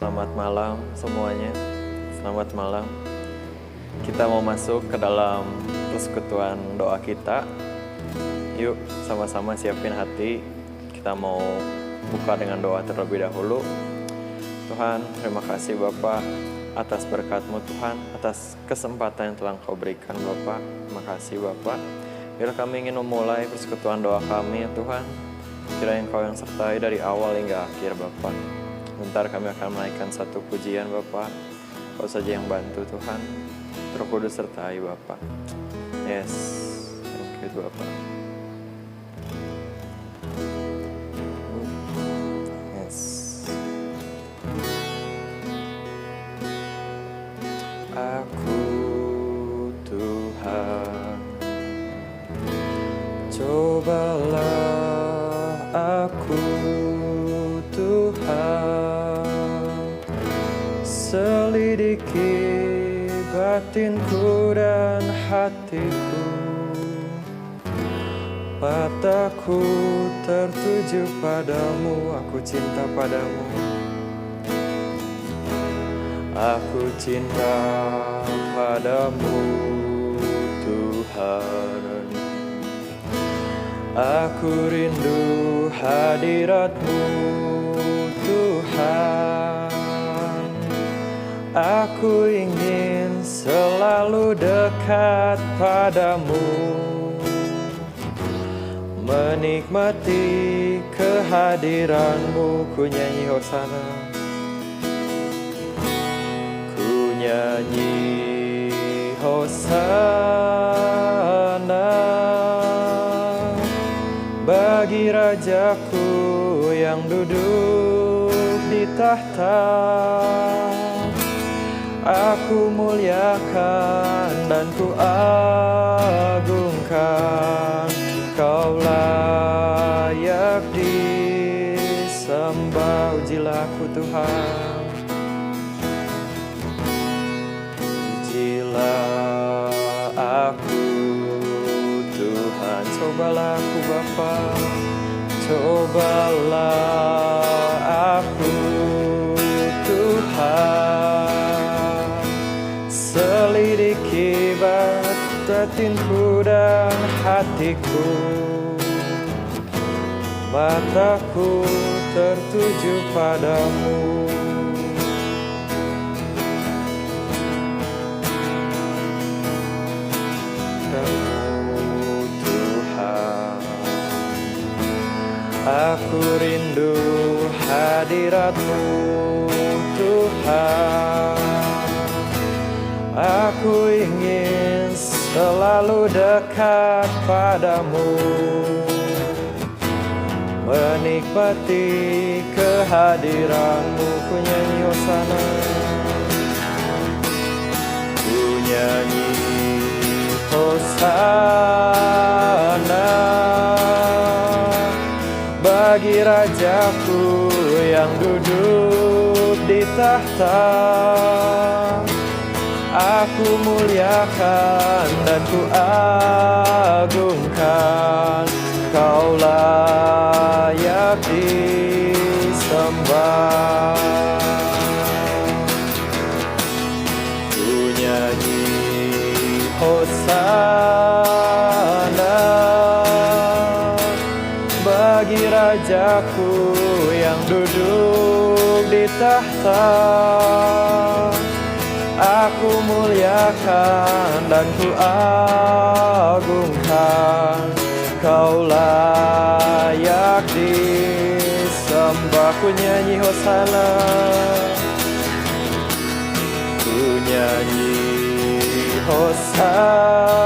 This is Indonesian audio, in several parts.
Selamat malam semuanya. Selamat malam. Kita mau masuk ke dalam persekutuan doa kita. Yuk sama-sama siapin hati. Kita mau buka dengan doa terlebih dahulu. Tuhan, terima kasih Bapa atas berkat-Mu Tuhan, atas kesempatan yang telah Engkau berikan Bapa. Terima kasih Bapa. Bila kami ingin memulai persekutuan doa kami ya Tuhan, kiranya Engkau yang sertai dari awal hingga akhir Bapa. Bentar kami akan menaikkan satu pujian Bapa. Kau saja yang bantu Tuhan. Roh Kudus sertai Bapa. Yes, thank you Bapa. Yes. Aku Tuhan, cobalah aku Tuhan, selidiki batinku dan hatiku, mataku tertuju padamu, aku cinta padamu, aku cinta padamu Tuhan, aku rindu hadirat-Mu Tuhan, aku ingin selalu dekat padamu, menikmati kehadiran-Mu. Ku nyanyi Hosana, ku nyanyi Hosana bagi Rajaku yang duduk di tahta. Aku muliakan dan ku agungkan, Kau layak disembah. Ujilah aku Tuhan, ujilah aku Tuhan. Cobalah aku Bapa, cobalah aku Tuhan, selidiki batinku dan hatiku, mataku tertuju padamu. Aku rindu hadirat-Mu Tuhan, aku ingin selalu dekat padamu, menikmati kehadiran-Mu. Ku nyanyi Hosana, ku nyanyi Hosana bagi Rajaku yang duduk di tahta. Aku muliakan dan ku agungkan, Kau layak disembah. Ku nyanyi Hosana bagi Rajaku yang duduk di tahta. Aku muliakan dan ku agungkan, Kau layak disembah. Ku nyanyi Hosana, ku nyanyi Hosana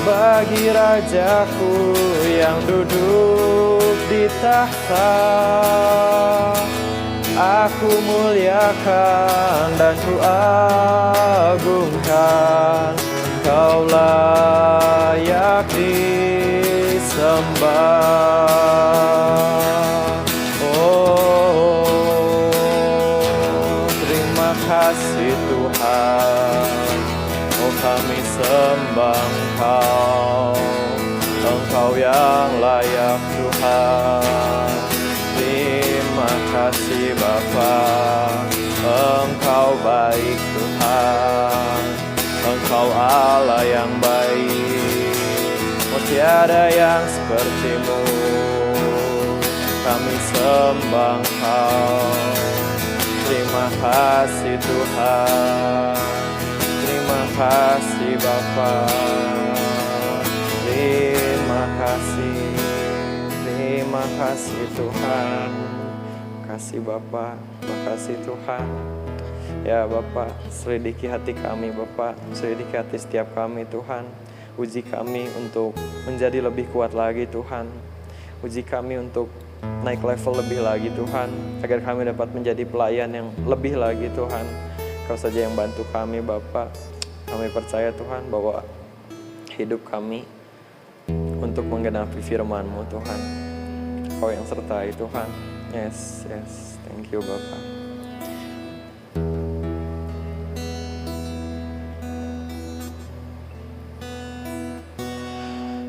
bagi Rajaku yang duduk di tahta. Aku muliakan dan ku agungkan, Kau layak disembah. Oh, terima kasih Tuhan. Oh, kami sembah Engkau, Engkau yang layak Tuhan. Terima kasih Bapa, Engkau baik Tuhan, Engkau Allah yang baik, oh tiada yang seperti-Mu. Kami sembah Engkau. Terima kasih Tuhan, terima kasih Bapa, terima kasih Tuhan. Kasih Bapa, makasih Tuhan. Ya Bapa, selidiki hati kami Bapa, selidiki hati setiap kami Tuhan. Uji kami untuk menjadi lebih kuat lagi Tuhan. Uji kami untuk naik level lebih lagi Tuhan, agar kami dapat menjadi pelayan yang lebih lagi Tuhan. Kau saja yang bantu kami Bapa. Kami percaya Tuhan bahwa hidup kami untuk menggenapi firman-Mu Tuhan. Kau yang sertai Tuhan. Yes, thank you Bapa.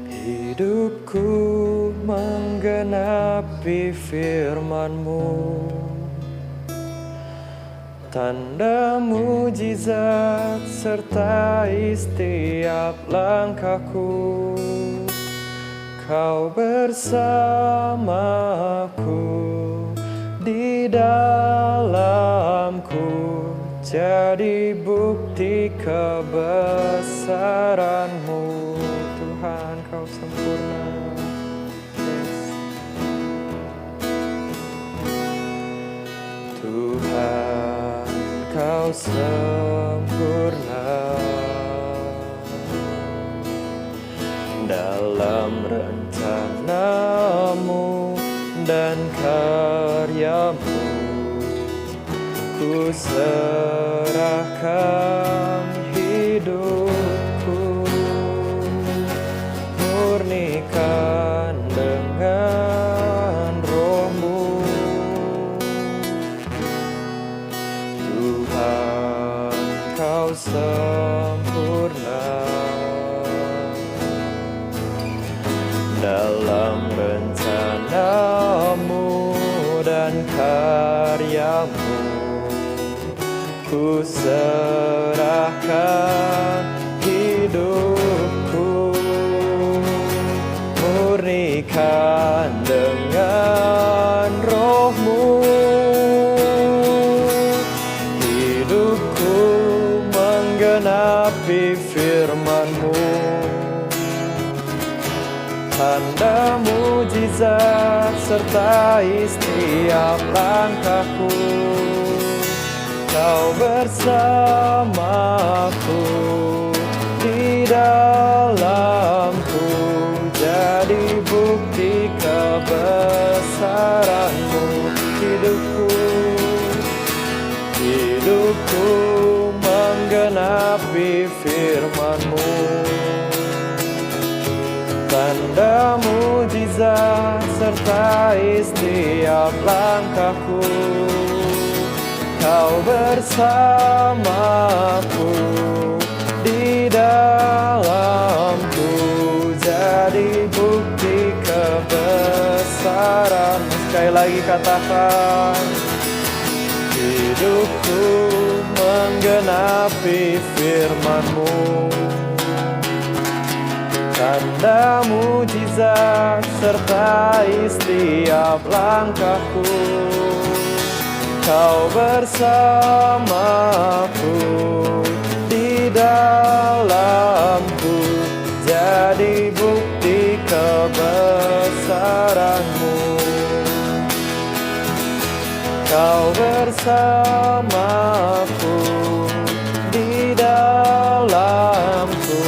Hidupku menggenapi firman-Mu, tanda mujizat sertai setiap langkahku. Kau bersamaku, di dalamku, jadi bukti kebesaran-Mu. Tuhan, Kau sempurna. Tuhan, Kau sempurna dalam rencana-Mu dan karya-Mu. Ku serahkan hidupku, murnikan dengan Roh-Mu. Tuhan, Kau sempurna dalam rencana-Mu dan karya-Mu. Ku serahkan hidupku, murnikan dengan Roh-Mu. Hidupku menggenapi firman-Mu, tanda mujizat sertai setiap langkahku. Kau bersamaku, di dalamku, jadi bukti kebesaran-Mu. Hidupku menggenapi firman-Mu, tanda mujizat sertai setiap langkahku. Kau bersamaku, di dalamku, jadi bukti kebesaran. Sekali lagi katakan, hidupku menggenapi firman-Mu, tanda mujizat sertai setiap langkahku. Kau bersamaku, di dalamku, jadi bukti kebesaran-Mu. Kau bersamaku, di dalamku,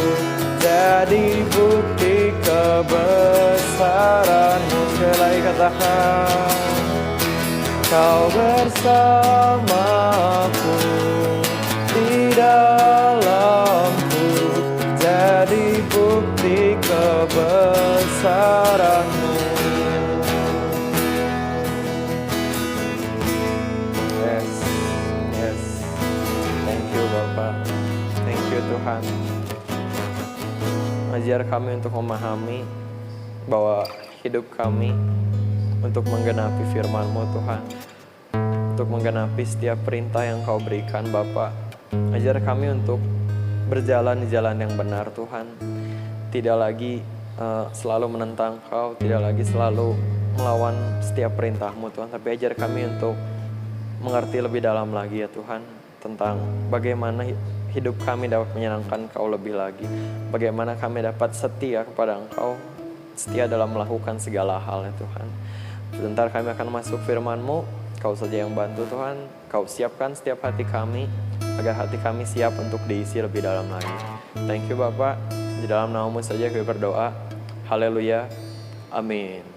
jadi bukti kebesaran-Mu. Sekali lagi katakan, Kau bersamaku, di dalamku, jadi bukti kebesaran-Mu. Yes. Thank you Bapak. Thank you Tuhan. Ajar kami untuk memahami bahwa hidup kami untuk menggenapi firman-Mu Tuhan, untuk menggenapi setiap perintah yang Kau berikan Bapa. Ajar kami untuk berjalan di jalan yang benar Tuhan, tidak lagi selalu menentang Kau, tidak lagi selalu melawan setiap perintah-Mu Tuhan, tapi ajar kami untuk mengerti lebih dalam lagi ya Tuhan, tentang bagaimana hidup kami dapat menyenangkan Kau lebih lagi, bagaimana kami dapat setia kepada Engkau, setia dalam melakukan segala hal ya Tuhan. Sebentar kami akan masuk firman-Mu, Kau saja yang bantu Tuhan, Kau siapkan setiap hati kami, agar hati kami siap untuk diisi lebih dalam lagi. Thank you Bapak, di dalam nama-Mu saja kami berdoa, haleluya, amin.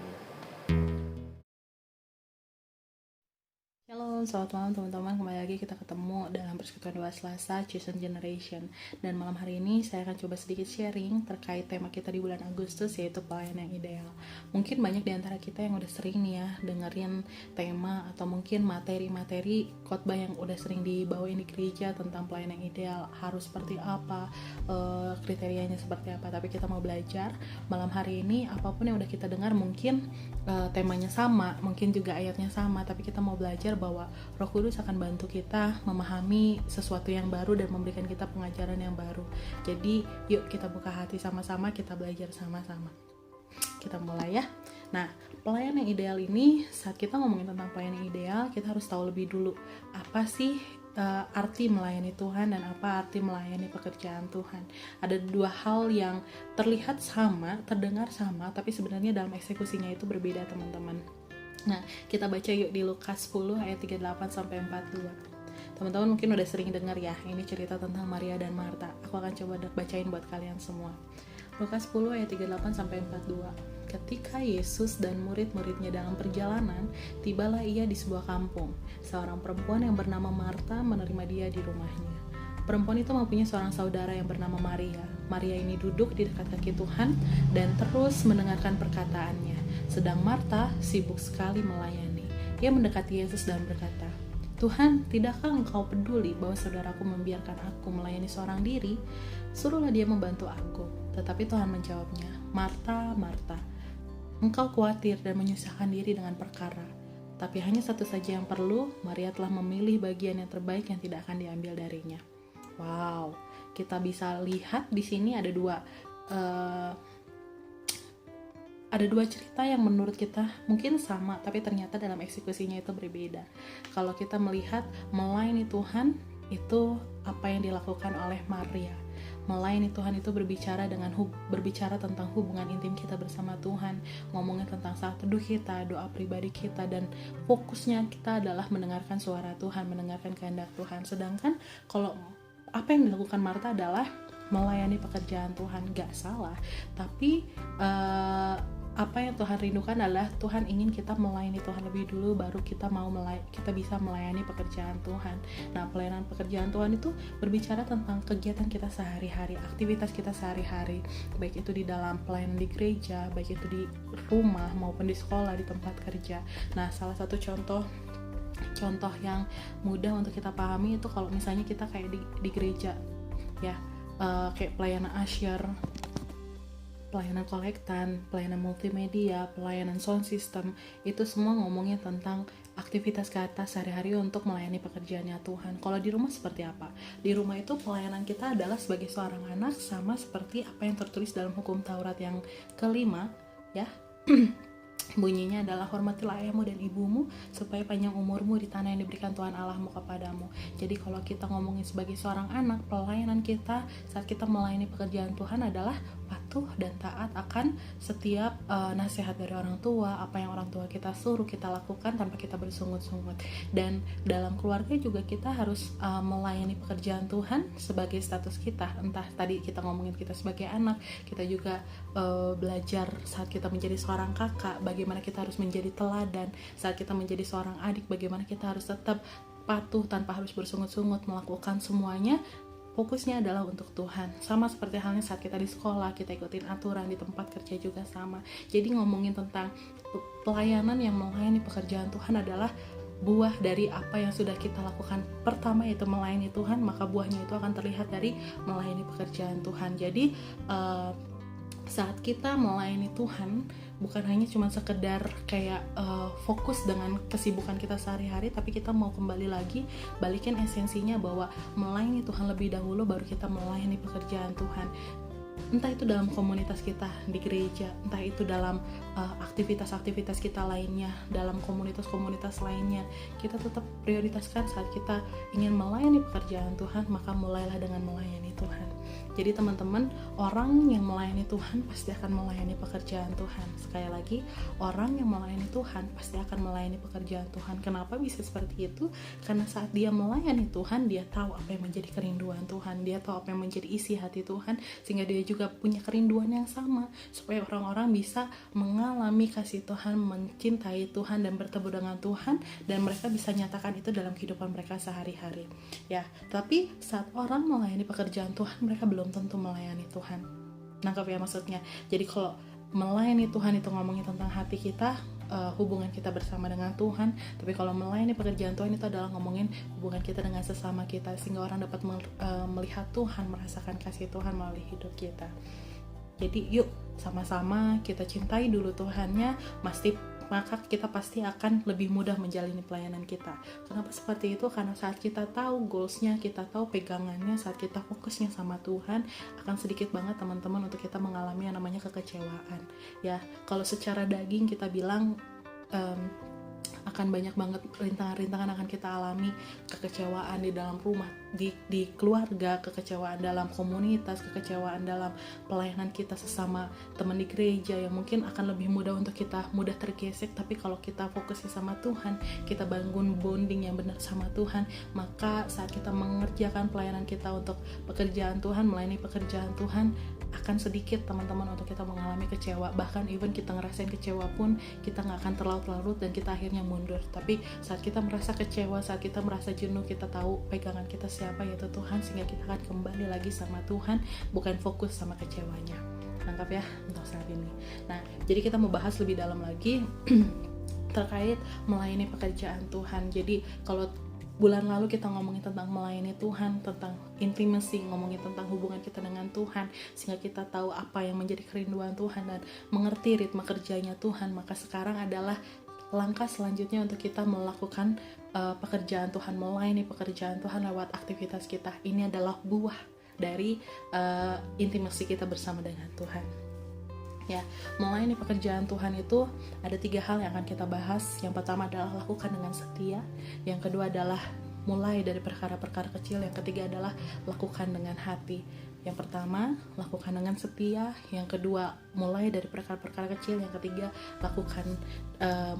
Halo, selamat malam teman-teman. Kembali lagi kita ketemu dalam persekutuan Doa Selasa Chosen Generation. Dan malam hari ini saya akan coba sedikit sharing terkait tema kita di bulan Agustus, yaitu pelayanan yang ideal. Mungkin banyak di antara kita yang udah sering nih ya dengerin tema atau mungkin materi-materi khotbah yang udah sering dibawain di gereja tentang pelayanan yang ideal, harus seperti apa, kriterianya seperti apa. Tapi kita mau belajar malam hari ini, apapun yang udah kita dengar mungkin temanya sama, mungkin juga ayatnya sama, tapi kita mau belajar bahwa Roh Kudus akan bantu kita memahami sesuatu yang baru dan memberikan kita pengajaran yang baru. Jadi yuk kita buka hati sama-sama, kita belajar sama-sama. Kita mulai ya. Nah, pelayanan yang ideal ini, saat kita ngomongin tentang pelayanan yang ideal, kita harus tahu lebih dulu apa sih arti melayani Tuhan dan apa arti melayani pekerjaan Tuhan. Ada dua hal yang terlihat sama, terdengar sama, tapi sebenarnya dalam eksekusinya itu berbeda teman-teman. Nah, kita baca yuk di Lukas 10 ayat 38 sampai 42. Teman-teman mungkin udah sering dengar ya, ini cerita tentang Maria dan Marta. Aku akan coba bacain buat kalian semua. Lukas 10 ayat 38 sampai 42. Ketika Yesus dan murid-muridnya dalam perjalanan, tibalah ia di sebuah kampung. Seorang perempuan yang bernama Marta menerima dia di rumahnya. Perempuan itu mempunyai seorang saudara yang bernama Maria. Maria ini duduk di dekat kaki Tuhan dan terus mendengarkan perkataannya. Sedang Marta sibuk sekali melayani. Ia mendekati Yesus dan berkata, "Tuhan, tidakkah Engkau peduli bahwa saudaraku membiarkan aku melayani seorang diri? Suruhlah dia membantu aku." Tetapi Tuhan menjawabnya, "Marta, Marta, engkau khawatir dan menyusahkan diri dengan perkara. Tapi hanya satu saja yang perlu, Maria telah memilih bagian yang terbaik yang tidak akan diambil darinya." Wow, kita bisa lihat di sini ada dua cerita yang menurut kita mungkin sama, tapi ternyata dalam eksekusinya itu berbeda. Kalau kita melihat melayani Tuhan itu apa yang dilakukan oleh Maria. Melayani Tuhan itu berbicara tentang hubungan intim kita bersama Tuhan, ngomongin tentang saat teduh kita, doa pribadi kita, dan fokusnya kita adalah mendengarkan suara Tuhan, mendengarkan kehendak Tuhan. Sedangkan kalau apa yang dilakukan Marta adalah melayani pekerjaan Tuhan, gak salah, tapi apa yang Tuhan rindukan adalah Tuhan ingin kita melayani Tuhan lebih dulu, baru kita bisa melayani pekerjaan Tuhan. Nah, pelayanan pekerjaan Tuhan itu berbicara tentang kegiatan kita sehari-hari, aktivitas kita sehari-hari, baik itu di dalam pelayanan di gereja, baik itu di rumah maupun di sekolah, di tempat kerja. Nah, salah satu contoh yang mudah untuk kita pahami itu kalau misalnya kita kayak di gereja ya, kayak pelayanan asyar, pelayanan kolektan, pelayanan multimedia, pelayanan sound system, itu semua ngomongin tentang aktivitas kita sehari-hari untuk melayani pekerjaannya Tuhan. Kalau di rumah seperti apa? Di rumah itu pelayanan kita adalah sebagai seorang anak, sama seperti apa yang tertulis dalam hukum Taurat yang kelima ya. Bunyinya adalah, hormatilah ayahmu dan ibumu supaya panjang umurmu di tanah yang diberikan Tuhan Allahmu kepadamu. Jadi kalau kita ngomongin sebagai seorang anak, pelayanan kita saat kita melayani pekerjaan Tuhan adalah patuh dan taat akan setiap nasihat dari orang tua, apa yang orang tua kita suruh kita lakukan tanpa kita bersungut-sungut. Dan dalam keluarga juga kita harus melayani pekerjaan Tuhan sebagai status kita. Entah tadi kita ngomongin kita sebagai anak, kita juga belajar saat kita menjadi seorang kakak, bagaimana kita harus menjadi teladan. Saat kita menjadi seorang adik, bagaimana kita harus tetap patuh tanpa harus bersungut-sungut, melakukan semuanya fokusnya adalah untuk Tuhan. Sama seperti halnya saat kita di sekolah, kita ikutin aturan, di tempat kerja juga sama. Jadi ngomongin tentang pelayanan yang melayani pekerjaan Tuhan adalah buah dari apa yang sudah kita lakukan. Pertama yaitu melayani Tuhan, maka buahnya itu akan terlihat dari melayani pekerjaan Tuhan. Jadi saat kita melayani Tuhan bukan hanya cuma sekedar kayak fokus dengan kesibukan kita sehari-hari, tapi kita mau kembali lagi balikin esensinya bahwa melayani Tuhan lebih dahulu baru kita melayani pekerjaan Tuhan. Entah itu dalam komunitas kita di gereja, entah itu dalam aktivitas-aktivitas kita lainnya, dalam komunitas-komunitas lainnya, kita tetap prioritaskan saat kita ingin melayani pekerjaan Tuhan, maka mulailah dengan melayani Tuhan. Jadi teman-teman, orang yang melayani Tuhan pasti akan melayani pekerjaan Tuhan. Sekali lagi, orang yang melayani Tuhan pasti akan melayani pekerjaan Tuhan. Kenapa bisa seperti itu? Karena saat dia melayani Tuhan, dia tahu apa yang menjadi kerinduan Tuhan, dia tahu apa yang menjadi isi hati Tuhan, sehingga dia juga punya kerinduan yang sama, supaya orang-orang bisa mengalami kasih Tuhan, mencintai Tuhan, dan bertemu dengan Tuhan, dan mereka bisa nyatakan itu dalam kehidupan mereka sehari-hari. Ya, tapi saat orang melayani pekerjaan Tuhan, mereka belum tentu melayani Tuhan. Nangkap ya maksudnya? Jadi kalau melayani Tuhan itu ngomongin tentang hati kita, hubungan kita bersama dengan Tuhan. Tapi kalau melayani pekerjaan Tuhan itu adalah ngomongin hubungan kita dengan sesama kita, sehingga orang dapat melihat Tuhan, merasakan kasih Tuhan melalui hidup kita. Jadi yuk sama-sama kita cintai dulu Tuhannya, maka kita pasti akan lebih mudah menjalani pelayanan kita. Kenapa seperti itu? Karena saat kita tahu goalsnya, kita tahu pegangannya, saat kita fokusnya sama Tuhan, akan sedikit banget teman-teman untuk kita mengalami yang namanya kekecewaan. Ya, kalau secara daging kita bilang akan banyak banget rintangan-rintangan akan kita alami, kekecewaan di dalam rumah, di keluarga, kekecewaan dalam komunitas, kekecewaan dalam pelayanan kita sesama teman di gereja yang mungkin akan lebih mudah untuk kita mudah tergesek. Tapi kalau kita fokusnya sama Tuhan, kita bangun bonding yang benar sama Tuhan, maka saat kita mengerjakan pelayanan kita untuk pekerjaan Tuhan, melayani pekerjaan Tuhan, akan sedikit teman-teman untuk kita mengalami kecewa. Bahkan even kita ngerasain kecewa pun kita gak akan terlarut-larut dan kita akhirnya mundur. Tapi saat kita merasa kecewa, saat kita merasa jenuh, kita tahu pegangan kita siapa, yaitu Tuhan, sehingga kita akan kembali lagi sama Tuhan, bukan fokus sama kecewanya. Nangkap ya untuk saat ini. Nah, jadi kita mau bahas lebih dalam lagi terkait melayani pekerjaan Tuhan. Jadi kalau bulan lalu kita ngomongin tentang melayani Tuhan, tentang intimacy, ngomongin tentang hubungan kita dengan Tuhan, sehingga kita tahu apa yang menjadi kerinduan Tuhan dan mengerti ritme kerjanya Tuhan. Maka sekarang adalah langkah selanjutnya untuk kita melakukan pekerjaan Tuhan, melayani pekerjaan Tuhan lewat aktivitas kita. Ini adalah buah dari intimasi kita bersama dengan Tuhan. Ya, melayani pekerjaan Tuhan itu ada 3 hal yang akan kita bahas. Yang pertama adalah lakukan dengan setia. Yang kedua adalah mulai dari perkara-perkara kecil. Yang ketiga adalah lakukan dengan hati. Yang pertama, lakukan dengan setia. Yang kedua, mulai dari perkara-perkara kecil. Yang ketiga, lakukan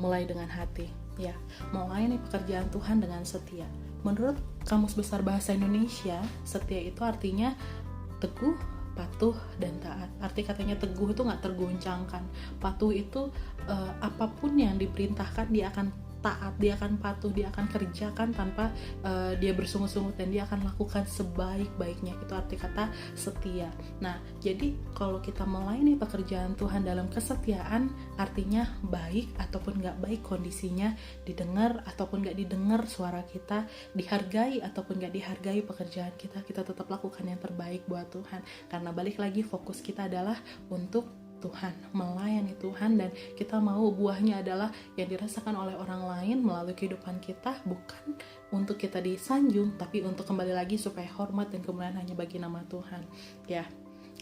mulai dengan hati. Ya, melayani pekerjaan Tuhan dengan setia. Menurut Kamus Besar Bahasa Indonesia, setia itu artinya teguh, patuh, dan taat. Arti katanya teguh itu gak tergoncangkan. Patuh itu apapun yang diperintahkan dia akan taat, dia akan patuh, dia akan kerjakan tanpa dia bersungut-sungut, dan dia akan lakukan sebaik-baiknya. Itu arti kata setia. Nah, jadi kalau kita melayani pekerjaan Tuhan dalam kesetiaan, artinya baik ataupun gak baik kondisinya, didengar ataupun gak didengar suara kita, dihargai ataupun gak dihargai pekerjaan kita, kita tetap lakukan yang terbaik buat Tuhan. Karena balik lagi, fokus kita adalah untuk Tuhan, melayani Tuhan, dan kita mau buahnya adalah yang dirasakan oleh orang lain melalui kehidupan kita, bukan untuk kita disanjung, tapi untuk kembali lagi supaya hormat dan kemuliaan hanya bagi nama Tuhan. Ya,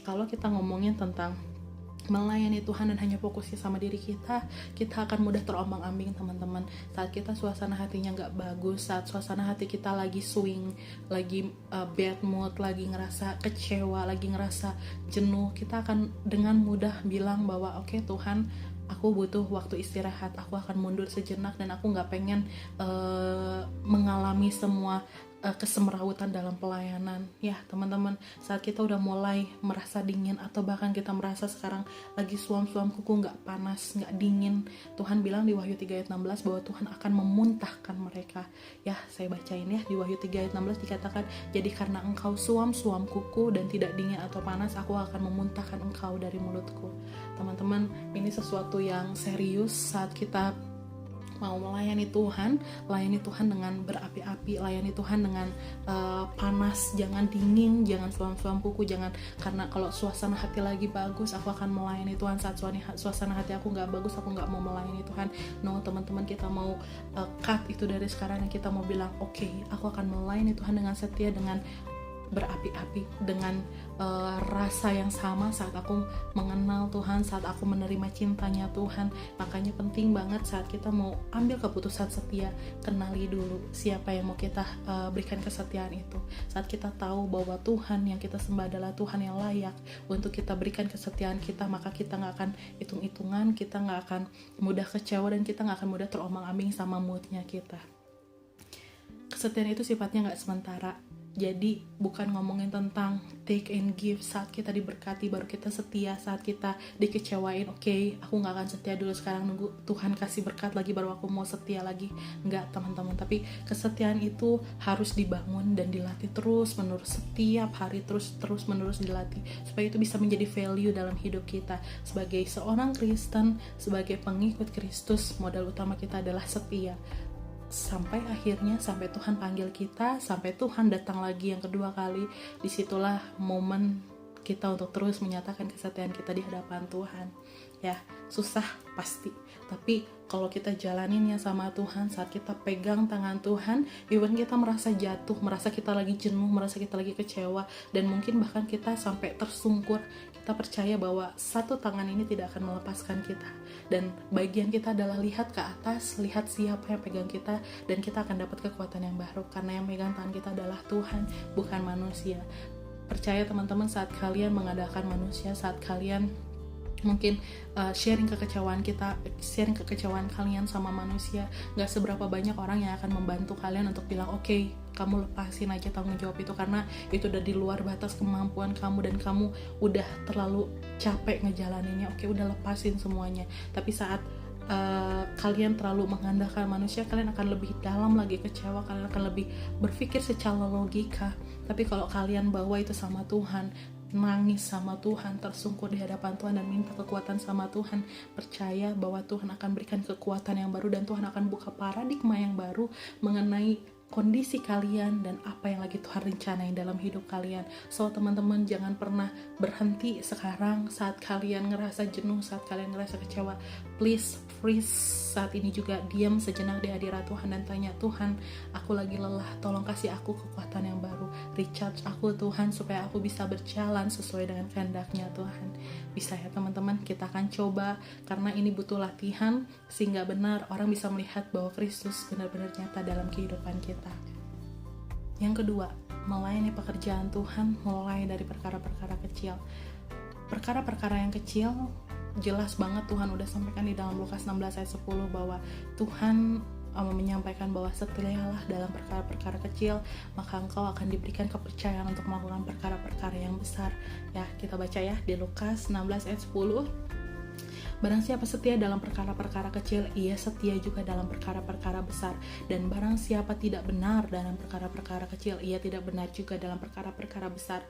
kalau kita ngomongin tentang melayani Tuhan dan hanya fokusnya sama diri kita, kita akan mudah terombang-ambing teman-teman. Saat kita suasana hatinya gak bagus, saat suasana hati kita lagi swing, lagi bad mood, lagi ngerasa kecewa, lagi ngerasa jenuh, kita akan dengan mudah bilang bahwa oke, Tuhan, aku butuh waktu istirahat, aku akan mundur sejenak, dan aku gak pengen mengalami semua kesemrawutan dalam pelayanan. Ya teman-teman, saat kita udah mulai merasa dingin, atau bahkan kita merasa sekarang lagi suam-suam kuku, gak panas, gak dingin, Tuhan bilang di Wahyu 3 ayat 16 bahwa Tuhan akan memuntahkan mereka. Ya, saya bacain ya, di Wahyu 3 ayat 16 dikatakan, jadi karena engkau suam-suam kuku dan tidak dingin atau panas, aku akan memuntahkan engkau dari mulutku. Teman-teman, ini sesuatu yang serius saat kita mau melayani Tuhan, layani Tuhan dengan berapi-api, layani Tuhan dengan panas, jangan dingin, jangan suam-suam kuku, jangan karena kalau suasana hati lagi bagus aku akan melayani Tuhan, saat suasana hati aku nggak bagus aku nggak mau melayani Tuhan. No teman-teman, kita mau cut itu dari sekarang, kita mau bilang oke, aku akan melayani Tuhan dengan setia, dengan berapi-api, dengan rasa yang sama saat aku mengenal Tuhan, saat aku menerima cintanya Tuhan. Makanya penting banget saat kita mau ambil keputusan setia, kenali dulu siapa yang mau kita berikan kesetiaan itu. Saat kita tahu bahwa Tuhan yang kita sembah adalah Tuhan yang layak untuk kita berikan kesetiaan kita, maka kita gak akan hitung-hitungan, kita gak akan mudah kecewa, dan kita gak akan mudah terombang-ambing sama moodnya kita. Kesetiaan itu sifatnya gak sementara. Jadi bukan ngomongin tentang take and give, saat kita diberkati baru kita setia, saat kita dikecewain oke, aku gak akan setia dulu, sekarang nunggu Tuhan kasih berkat lagi baru aku mau setia lagi. Enggak teman-teman, tapi kesetiaan itu harus dibangun dan dilatih terus menerus, setiap hari terus menerus dilatih, supaya itu bisa menjadi value dalam hidup kita. Sebagai seorang Kristen, sebagai pengikut Kristus, modal utama kita adalah setia. Sampai akhirnya, sampai Tuhan panggil kita, sampai Tuhan datang lagi yang kedua kali, disitulah momen kita untuk terus menyatakan kesetiaan kita di hadapan Tuhan. Ya, susah pasti, tapi kalau kita jalaninnya sama Tuhan, saat kita pegang tangan Tuhan, even kita merasa jatuh, merasa kita lagi jenuh, merasa kita lagi kecewa, dan mungkin bahkan kita sampai tersungkur, kita percaya bahwa satu tangan ini tidak akan melepaskan kita, dan bagian kita adalah lihat ke atas, lihat siapa yang pegang kita, dan kita akan dapat kekuatan yang baru, karena yang pegang tangan kita adalah Tuhan, bukan manusia. Percaya teman-teman, saat kalian mengandalkan manusia, saat kalian mungkin sharing kekecewaan kalian sama manusia, gak seberapa banyak orang yang akan membantu kalian untuk bilang oke, kamu lepasin aja tanggung jawab itu, karena itu udah di luar batas kemampuan kamu dan kamu udah terlalu capek ngejalaninnya. Oke, udah lepasin semuanya. Tapi saat kalian terlalu mengandalkan manusia, kalian akan lebih dalam lagi kecewa, kalian akan lebih berpikir secara logika. Tapi kalau kalian bawa itu sama Tuhan, nangis sama Tuhan, tersungkur di hadapan Tuhan dan minta kekuatan sama Tuhan, percaya bahwa Tuhan akan berikan kekuatan yang baru, dan Tuhan akan buka paradigma yang baru mengenai kondisi kalian dan apa yang lagi Tuhan rencanain dalam hidup kalian. So teman-teman, jangan pernah berhenti sekarang saat kalian ngerasa jenuh, saat kalian ngerasa kecewa. Please freeze saat ini juga, diam sejenak di hadirat Tuhan dan tanya, Tuhan, aku lagi lelah, tolong kasih aku kekuatan yang baru, recharge aku Tuhan, supaya aku bisa berjalan sesuai dengan kehendak-Nya Tuhan. Bisa ya teman-teman, kita akan coba, karena ini butuh latihan, sehingga benar orang bisa melihat bahwa Kristus benar-benar nyata dalam kehidupan kita. Yang kedua, melayani pekerjaan Tuhan mulai dari perkara-perkara kecil. Perkara-perkara yang kecil, jelas banget Tuhan udah sampaikan di dalam Lukas 16 ayat 10 bahwa Tuhan menyampaikan bahwa setialah dalam perkara-perkara kecil, maka engkau akan diberikan kepercayaan untuk melakukan perkara-perkara yang besar. Ya, kita baca ya di Lukas 16 ayat 10. Barang siapa setia dalam perkara-perkara kecil, ia setia juga dalam perkara-perkara besar. Dan barang siapa tidak benar dalam perkara-perkara kecil, ia tidak benar juga dalam perkara-perkara besar.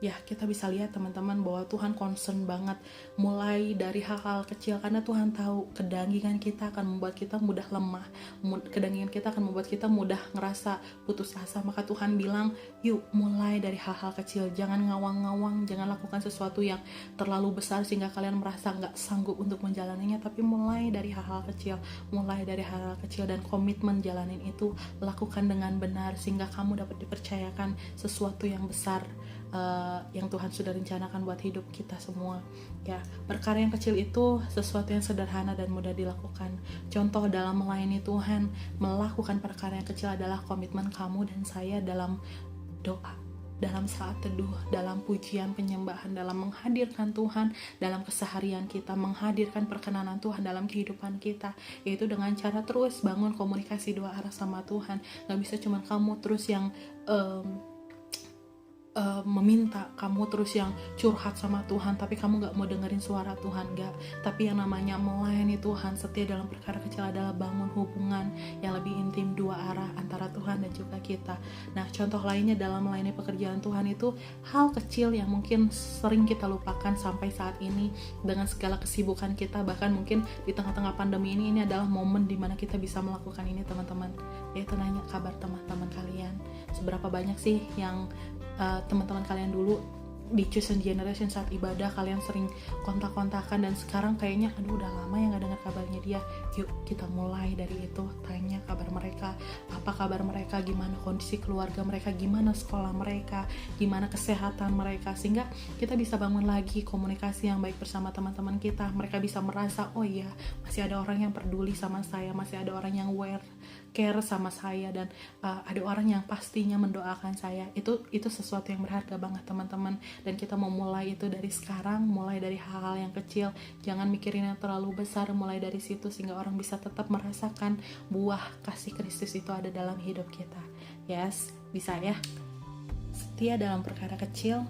Ya, kita bisa lihat teman-teman bahwa Tuhan concern banget mulai dari hal-hal kecil, karena Tuhan tahu kedangingan kita akan membuat kita mudah lemah, kedangingan kita akan membuat kita mudah ngerasa putus asa. Maka Tuhan bilang, yuk mulai dari hal-hal kecil, jangan ngawang-ngawang, jangan lakukan sesuatu yang terlalu besar sehingga kalian merasa gak sanggup untuk menjalaninya, tapi mulai dari hal-hal kecil, dan komitmen jalanin itu, lakukan dengan benar sehingga kamu dapat dipercayakan sesuatu yang besar yang Tuhan sudah rencanakan buat hidup kita semua. Ya, perkara yang kecil itu sesuatu yang sederhana dan mudah dilakukan. Contoh dalam melayani Tuhan, melakukan perkara yang kecil adalah komitmen kamu dan saya dalam doa, dalam saat teduh, dalam pujian penyembahan, dalam menghadirkan Tuhan dalam keseharian kita, menghadirkan perkenanan Tuhan dalam kehidupan kita, yaitu dengan cara terus bangun komunikasi dua arah sama Tuhan. Gak bisa cuma kamu terus yang meminta, kamu terus yang curhat sama Tuhan tapi kamu gak mau dengerin suara Tuhan, gak. Tapi yang namanya melayani Tuhan setia dalam perkara kecil adalah bangun hubungan yang lebih intim dua arah antara Tuhan dan juga kita. Nah, contoh lainnya dalam melayani pekerjaan Tuhan itu hal kecil yang mungkin sering kita lupakan sampai saat ini dengan segala kesibukan kita. Bahkan mungkin di tengah-tengah pandemi ini adalah momen dimana kita bisa melakukan ini, teman-teman. Yaitu nanya kabar teman-teman kalian, seberapa banyak sih yang teman-teman kalian dulu di Chosen Generation saat ibadah kalian sering kontak-kontakan, dan sekarang kayaknya aduh udah lama ya gak dengar kabarnya dia. Yuk kita mulai dari itu, tanya kabar mereka, apa kabar mereka, gimana kondisi keluarga mereka, gimana sekolah mereka, gimana kesehatan mereka, sehingga kita bisa bangun lagi komunikasi yang baik bersama teman-teman kita. Mereka bisa merasa, oh iya masih ada orang yang peduli sama saya, masih ada orang yang care sama saya, dan ada orang yang pastinya mendoakan saya. Itu sesuatu yang berharga banget, teman-teman. Dan kita mau mulai itu dari sekarang, mulai dari hal-hal yang kecil, jangan mikirin yang terlalu besar, mulai dari situ sehingga orang bisa tetap merasakan buah kasih Kristus itu ada dalam hidup kita. Yes, bisa ya. Setia dalam perkara kecil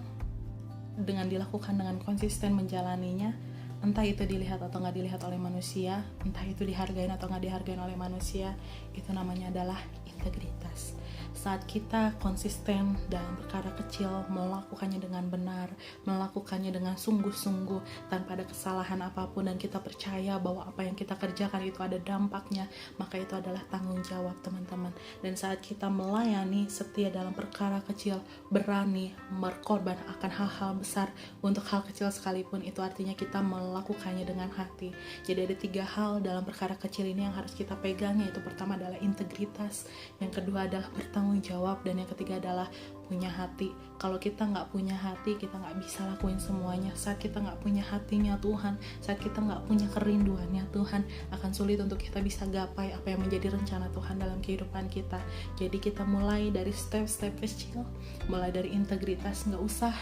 dengan dilakukan dengan konsisten menjalaninya, entah itu dilihat atau nggak dilihat oleh manusia, entah itu dihargain atau nggak dihargain oleh manusia, itu namanya adalah integritas. Saat kita konsisten dalam perkara kecil, melakukannya dengan benar, melakukannya dengan sungguh-sungguh tanpa ada kesalahan apapun, dan kita percaya bahwa apa yang kita kerjakan itu ada dampaknya, maka itu adalah tanggung jawab, teman-teman. Dan saat kita melayani setia dalam perkara kecil, berani berkorban akan hal-hal besar untuk hal kecil sekalipun, itu artinya kita melakukannya dengan hati. Jadi ada 3 hal dalam perkara kecil ini yang harus kita pegang, yaitu pertama adalah integritas, yang kedua adalah bertanggung jawab, dan yang ketiga adalah punya hati. Kalau kita nggak punya hati, kita nggak bisa lakuin semuanya. Saat kita nggak punya hatinya Tuhan, saat kita nggak punya kerinduannya Tuhan, akan sulit untuk kita bisa gapai apa yang menjadi rencana Tuhan dalam kehidupan kita. Jadi kita mulai dari step-step kecil, mulai dari integritas. Nggak usah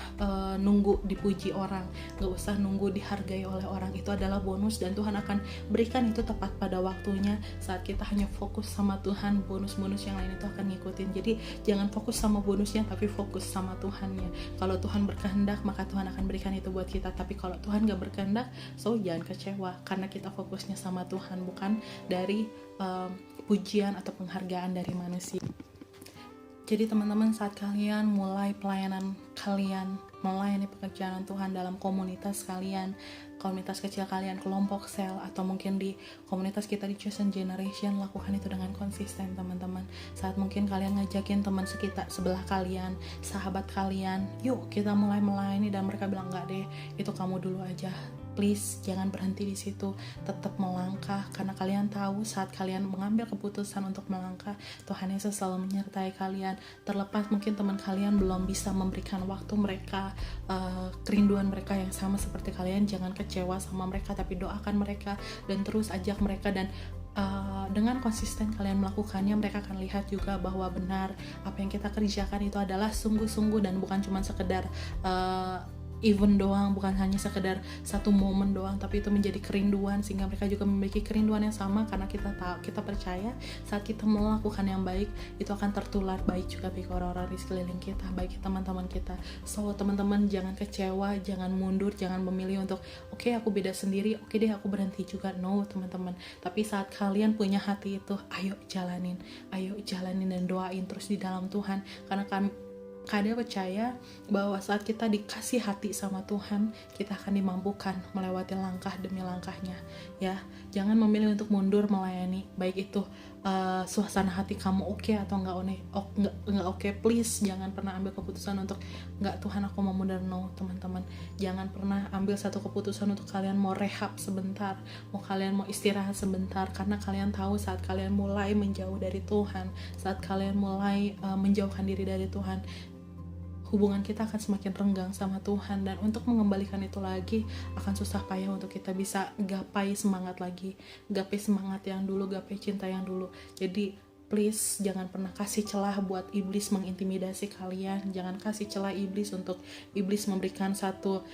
nunggu dipuji orang, nggak usah nunggu dihargai oleh orang. Itu adalah bonus, dan Tuhan akan berikan itu tepat pada waktunya. Saat kita hanya fokus sama Tuhan, bonus-bonus yang lain itu akan ngikutin. Jadi jangan fokus sama bonusnya, tapi fokus sama Tuhannya. Kalau Tuhan berkehendak, maka Tuhan akan berikan itu buat kita. Tapi kalau Tuhan gak berkehendak, so jangan kecewa, karena kita fokusnya sama Tuhan, bukan dari pujian atau penghargaan dari manusia. Jadi teman-teman, saat kalian mulai pelayanan kalian, melayani pekerjaan Tuhan dalam komunitas kalian, komunitas kecil kalian, kelompok sel, atau mungkin di komunitas kita di Chosen Generation, lakukan itu dengan konsisten, teman-teman. Saat mungkin kalian ngajakin teman sekitar sebelah kalian, sahabat kalian, yuk kita mulai melayani, dan mereka bilang enggak deh, itu kamu dulu aja. Please, jangan berhenti di situ, tetap melangkah, karena kalian tahu saat kalian mengambil keputusan untuk melangkah, Tuhan Yesus selalu menyertai kalian. Terlepas mungkin teman kalian belum bisa memberikan waktu mereka, kerinduan mereka yang sama seperti kalian, jangan kecewa sama mereka, tapi doakan mereka dan terus ajak mereka, dan dengan konsisten kalian melakukannya, mereka akan lihat juga bahwa benar apa yang kita kerjakan itu adalah sungguh-sungguh dan bukan cuma sekedar event doang, bukan hanya sekedar satu momen doang, tapi itu menjadi kerinduan, sehingga mereka juga memiliki kerinduan yang sama, karena kita percaya saat kita melakukan yang baik itu akan tertular baik juga bagi orang-orang di sekeliling kita, baik teman-teman kita. So teman-teman, jangan kecewa, jangan mundur, jangan memilih untuk oke, aku beda sendiri, oke deh aku berhenti juga. No teman-teman, tapi saat kalian punya hati itu, ayo jalanin dan doain terus di dalam Tuhan, karena Kak percaya bahwa saat kita dikasih hati sama Tuhan, kita akan dimampukan melewati langkah demi langkahnya. Ya, jangan memilih untuk mundur melayani, baik itu suasana hati kamu oke atau nggak oke. Please jangan pernah ambil keputusan untuk nggak, Tuhan aku mau mundur. No teman-teman, jangan pernah ambil satu keputusan untuk kalian mau rehab sebentar, kalian mau istirahat sebentar, karena kalian tahu saat kalian mulai menjauh dari Tuhan, saat kalian mulai menjauhkan diri dari Tuhan, hubungan kita akan semakin renggang sama Tuhan, dan untuk mengembalikan itu lagi akan susah payah untuk kita bisa gapai semangat lagi, gapai semangat yang dulu, gapai cinta yang dulu. Jadi please jangan pernah kasih celah buat iblis mengintimidasi kalian, jangan kasih celah iblis untuk iblis memberikan satu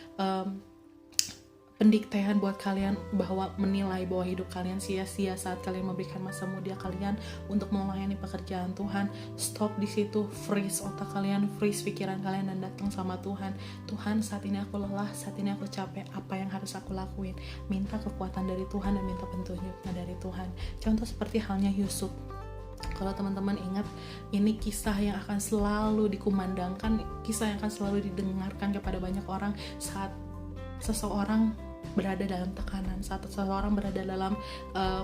pendiktean buat kalian bahwa menilai bahwa hidup kalian sia-sia saat kalian memberikan masa muda kalian untuk melayani pekerjaan Tuhan. Stop di situ, freeze otak kalian, freeze pikiran kalian, dan datang sama Tuhan. Tuhan, saat ini aku lelah, saat ini aku capek, apa yang harus aku lakuin? Minta kekuatan dari Tuhan dan minta petunjuknya dari Tuhan. Contoh seperti halnya Yusuf. Kalau teman-teman ingat, ini kisah yang akan selalu dikumandangkan, kisah yang akan selalu didengarkan kepada banyak orang saat seseorang berada dalam tekanan, saat seseorang berada dalam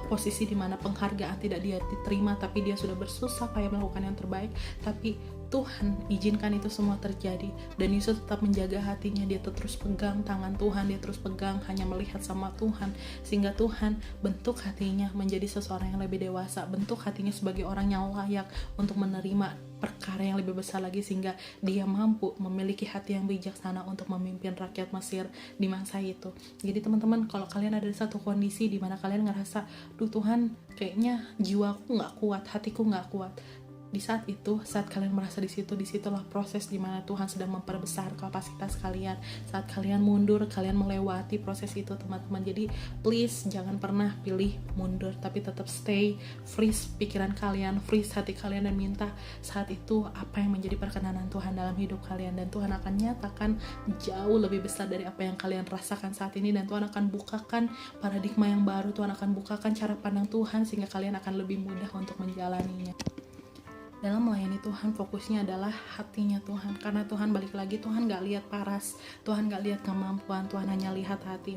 posisi di mana penghargaan tidak dia diterima, tapi dia sudah bersusah payah melakukan yang terbaik, tapi Tuhan izinkan itu semua terjadi, dan Yusuf tetap menjaga hatinya. Dia terus pegang tangan Tuhan, dia terus pegang, hanya melihat sama Tuhan, sehingga Tuhan bentuk hatinya menjadi seseorang yang lebih dewasa, bentuk hatinya sebagai orang yang layak untuk menerima perkara yang lebih besar lagi, sehingga dia mampu memiliki hati yang bijaksana untuk memimpin rakyat Mesir di masa itu. Jadi teman-teman, kalau kalian ada di satu kondisi di mana kalian ngerasa, duh Tuhan, kayaknya jiwaku nggak kuat, hatiku nggak kuat, di saat itu, saat kalian merasa di situ, disitulah proses di mana Tuhan sedang memperbesar kapasitas kalian. Saat kalian mundur, kalian melewati proses itu, teman-teman. Jadi please jangan pernah pilih mundur, tapi tetap stay, freeze pikiran kalian, freeze hati kalian, dan minta saat itu apa yang menjadi perkenanan Tuhan dalam hidup kalian, dan Tuhan akan nyatakan jauh lebih besar dari apa yang kalian rasakan saat ini, dan Tuhan akan bukakan paradigma yang baru, Tuhan akan bukakan cara pandang Tuhan, sehingga kalian akan lebih mudah untuk menjalaninya. Dalam melayani Tuhan, fokusnya adalah hatinya Tuhan, karena Tuhan, balik lagi, Tuhan gak lihat paras, Tuhan gak lihat kemampuan, Tuhan hanya lihat hati.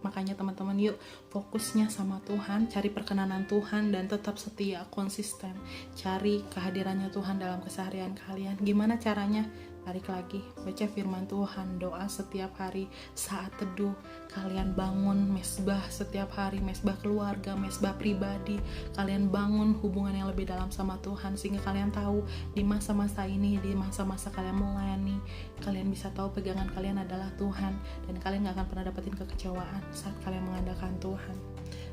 Makanya teman-teman, yuk fokusnya sama Tuhan, cari perkenanan Tuhan, dan tetap setia, konsisten, cari kehadirannya Tuhan dalam keseharian kalian. Gimana caranya? Balik lagi, baca firman Tuhan, doa setiap hari, saat teduh, kalian bangun mesbah setiap hari, mesbah keluarga, mesbah pribadi, kalian bangun hubungan yang lebih dalam sama Tuhan, sehingga kalian tahu di masa-masa ini, di masa-masa kalian melayani, kalian bisa tahu pegangan kalian adalah Tuhan, dan kalian gak akan pernah dapetin kekecewaan saat kalian mengandalkan Tuhan.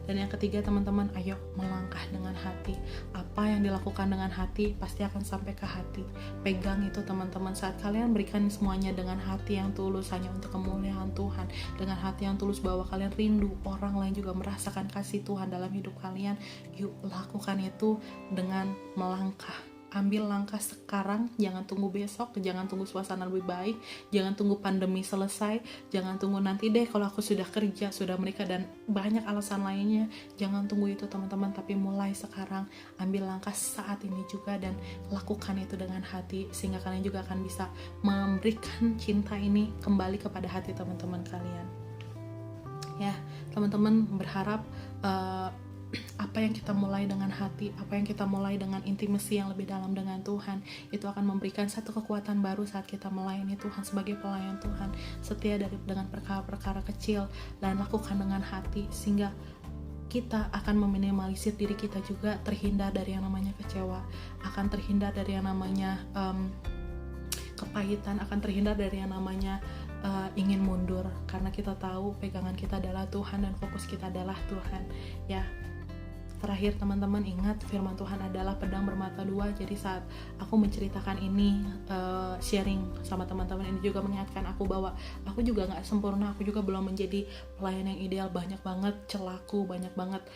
Dan yang ketiga, teman-teman, ayo melangkah dengan hati. Apa yang dilakukan dengan hati pasti akan sampai ke hati. Pegang itu, teman-teman. Saat kalian berikan semuanya dengan hati yang tulus hanya untuk kemuliaan Tuhan, dengan hati yang tulus bahwa kalian rindu orang lain juga merasakan kasih Tuhan dalam hidup kalian, yuk lakukan itu dengan melangkah. Ambil langkah sekarang, jangan tunggu besok, jangan tunggu suasana lebih baik, jangan tunggu pandemi selesai, jangan tunggu nanti deh kalau aku sudah kerja, sudah menikah, dan banyak alasan lainnya. Jangan tunggu itu, teman-teman, tapi mulai sekarang, ambil langkah saat ini juga, dan lakukan itu dengan hati, sehingga kalian juga akan bisa memberikan cinta ini kembali kepada hati teman-teman kalian. Ya, teman-teman, berharap apa yang kita mulai dengan hati, apa yang kita mulai dengan intimasi yang lebih dalam dengan Tuhan, itu akan memberikan satu kekuatan baru saat kita melayani Tuhan sebagai pelayan Tuhan. Setia dengan perkara-perkara kecil, dan lakukan dengan hati, sehingga kita akan meminimalisir diri kita juga terhindar dari yang namanya kecewa, akan terhindar dari yang namanya kepahitan, akan terhindar dari yang namanya ingin mundur, karena kita tahu pegangan kita adalah Tuhan dan fokus kita adalah Tuhan. Ya, terakhir teman-teman, ingat firman Tuhan adalah pedang bermata dua. Jadi saat aku menceritakan ini, sharing sama teman-teman, ini juga mengingatkan aku bahwa aku juga gak sempurna, aku juga belum menjadi pelayan yang ideal. Banyak banget celaku, banyak banget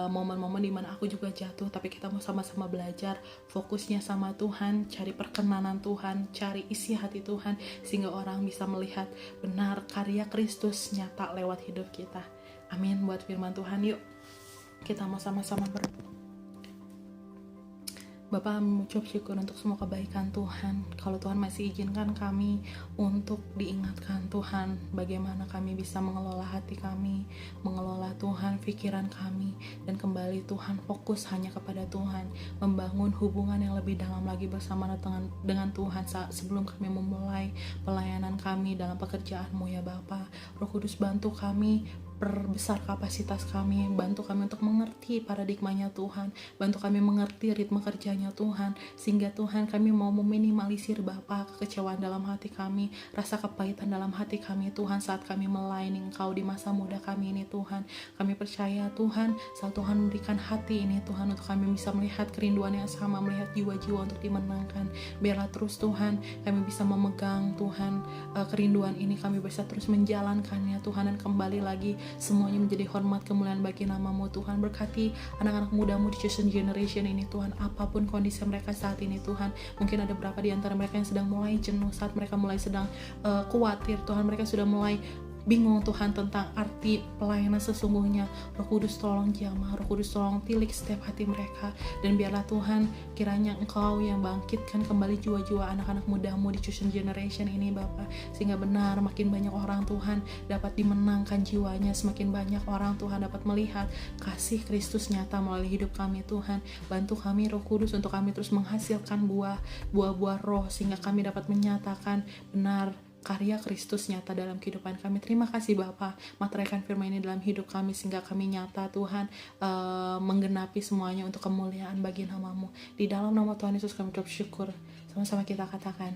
momen-momen dimana aku juga jatuh, tapi kita mau sama-sama belajar, fokusnya sama Tuhan, cari perkenanan Tuhan, cari isi hati Tuhan, sehingga orang bisa melihat benar karya Kristus nyata lewat hidup kita. Amin buat firman Tuhan. Yuk kita mau sama-sama berdoa. Bapa, mengucap syukur untuk semua kebaikan Tuhan. Kalau Tuhan masih izinkan kami untuk diingatkan Tuhan, bagaimana kami bisa mengelola hati kami, mengelola Tuhan pikiran kami, dan kembali Tuhan fokus hanya kepada Tuhan, membangun hubungan yang lebih dalam lagi bersama dengan Tuhan saat sebelum kami memulai pelayanan kami dalam pekerjaan-Mu ya Bapa. Roh Kudus, bantu kami perbesar kapasitas kami, bantu kami untuk mengerti paradigmanya Tuhan, bantu kami mengerti ritme kerjanya Tuhan, sehingga Tuhan kami mau meminimalisir Bapa kekecewaan dalam hati kami, rasa kepahitan dalam hati kami Tuhan saat kami melayani Engkau di masa muda kami ini Tuhan. Kami percaya Tuhan, saat Tuhan memberikan hati ini Tuhan untuk kami bisa melihat kerinduan yang sama, melihat jiwa-jiwa untuk dimenangkan. Biarlah terus Tuhan kami bisa memegang Tuhan kerinduan ini, kami bisa terus menjalankannya Tuhan, dan kembali lagi semuanya menjadi hormat kemuliaan bagi nama-Mu Tuhan. Berkati anak-anak muda-Mu di Chosen Generation ini Tuhan, apapun kondisi mereka saat ini Tuhan. Mungkin ada beberapa di antara mereka yang sedang mulai jenuh, saat mereka mulai sedang khawatir Tuhan, mereka sudah mulai bingung Tuhan tentang arti pelayanan sesungguhnya. Roh Kudus tolong jamah, Roh Kudus tolong tilik setiap hati mereka, dan biarlah Tuhan kiranya Engkau yang bangkitkan kembali jiwa-jiwa anak-anak muda-Mu di Chosen Generation ini Bapa, sehingga benar makin banyak orang Tuhan dapat dimenangkan jiwanya, semakin banyak orang Tuhan dapat melihat kasih Kristus nyata melalui hidup kami Tuhan. Bantu kami Roh Kudus untuk kami terus menghasilkan buah-buah roh, sehingga kami dapat menyatakan benar karya Kristus nyata dalam kehidupan kami. Terima kasih Bapa, materaikan firman ini dalam hidup kami sehingga kami nyata Tuhan menggenapi semuanya untuk kemuliaan bagi nama-Mu. Di dalam nama Tuhan Yesus kami ucap syukur. Sama-sama kita katakan